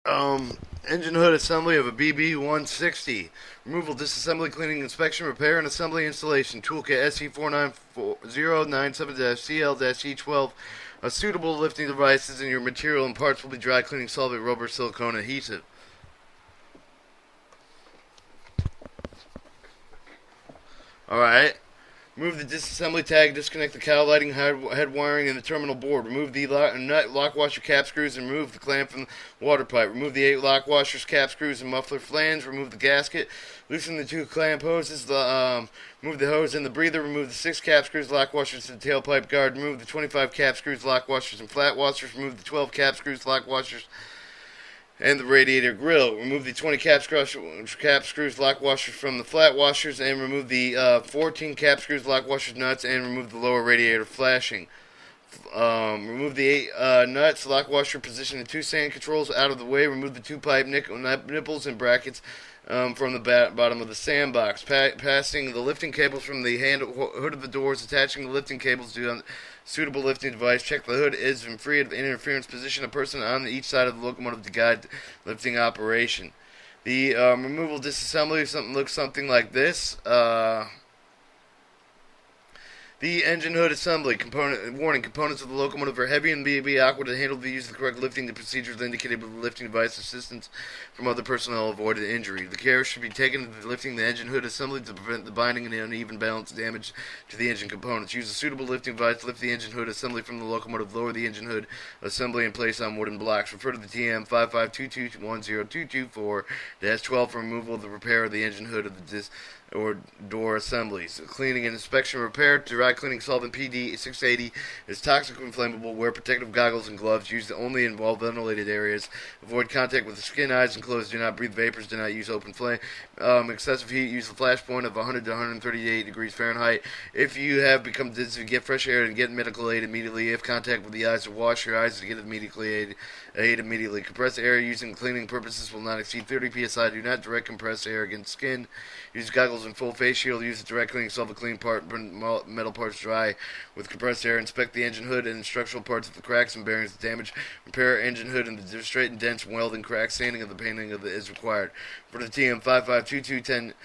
Engine hood assembly of a BB160. Removal, disassembly, cleaning, inspection, repair, and assembly installation. Toolkit SE49097-CL-E12. Suitable lifting devices, and your material and parts will be dry cleaning solvent, rubber, silicone adhesive. Alright. Remove the disassembly tag, disconnect the cowl lighting, head wiring, and the terminal board. Remove the nut lock washer cap screws and remove the clamp from the water pipe. Remove the 8 lock washers, cap screws, and muffler flange. Remove the gasket. Loosen the 2 clamp hoses. Remove the hose and the breather. Remove the 6 cap screws, lock washers, to the tailpipe guard. Remove the 25 cap screws, lock washers, and flat washers. Remove the 12 cap screws, lock washers, and the radiator grill. Remove the 20 cap screws, lock washers from the flat washers, and remove the 14 cap screws, lock washers, nuts, and remove the lower radiator flashing. Remove the 8 nuts, lock washer, position the 2 sand controls out of the way. Remove the 2 pipe nipples and brackets from the bottom of the sandbox. Passing the lifting cables from the hood of the doors, attaching the lifting cables to a suitable lifting device. Check the hood is free of interference. Position a person on each side of the locomotive to guide lifting operation. The removal disassembly looks something like this. The engine hood assembly warning: components of the locomotive are heavy and may be awkward to handle. To use the correct lifting the procedures indicated with the lifting device. Assistance from other personnel avoided injury. The care should be taken to lifting the engine hood assembly to prevent the binding and uneven balance damage to the engine components. Use a suitable lifting device to lift the engine hood assembly from the locomotive. Lower the engine hood assembly and place on wooden blocks. Refer to the TM 5522102224-12 for removal of the repair of the engine hood of the or door assemblies. Cleaning and inspection. Repair: dry cleaning solvent PD 680 is toxic and flammable. Wear protective goggles and gloves. Use only in well-ventilated areas. Avoid contact with the skin, eyes, and clothes. Do not breathe vapors. Do not use open flame. Excessive heat. Use the flash point of 100 to 138 degrees Fahrenheit. If you have become dizzy, get fresh air and get medical aid immediately. If contact with the eyes, wash your eyes to get aid immediately. Compressed air using cleaning purposes will not exceed 30 psi. Do not direct compressed air against skin. Use goggles and full face shield. Use the direct cleaning solvent clean metal parts dry with compressed air. Inspect the engine hood and structural parts of the cracks and bearings damage. Repair engine hood and the straighten dents, welding cracks. Sanding of the painting is required. For the TM 552210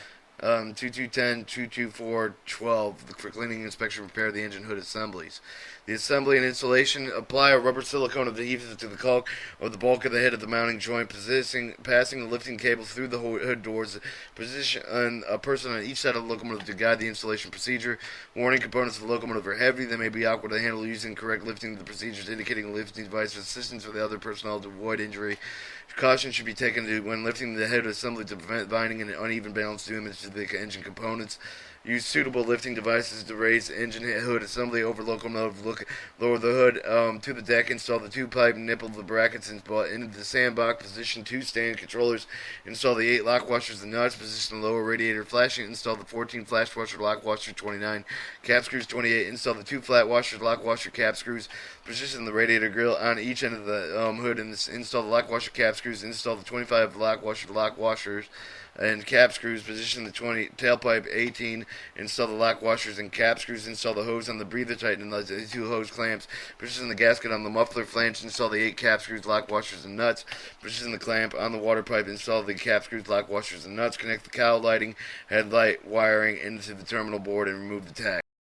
2210-224-12 for cleaning, inspection, repair of the engine hood assemblies. The assembly and installation: apply a rubber silicone adhesive to the caulk of the bulk of the head of the mounting joint, passing the lifting cables through the hood doors. Position a person on each side of the locomotive to guide the installation procedure. Warning: components of the locomotive are heavy. They may be awkward to handle. Using correct lifting the procedures indicating lifting device assistance for the other personnel to avoid injury. Caution should be taken when lifting the head assembly to prevent binding and uneven balance damage to the engine components. Use suitable lifting devices to raise engine hood assembly over locomotive. Lower the hood to the deck. Install the 2 pipe nipple the brackets into the sandbox. Position 2 stand controllers. Install the 8 lock washers and nuts. Position the lower radiator flashing. Install the 14 flash washer lock washer 29 cap screws 28. Install the 2 flat washers lock washer cap screws. Position the radiator grill on each end of the hood and install the lock washer cap screws. Install the 25 lock washers and cap screws. Position the 20 tailpipe 18. Install the lock washers and cap screws. Install the hose on the breather. Tighten the 2 hose clamps. Position the gasket on the muffler flange. Install the 8 cap screws, lock washers, and nuts. Position the clamp on the water pipe. Install the cap screws, lock washers, and nuts. Connect the cowl lighting, headlight wiring into the terminal board and remove the tag.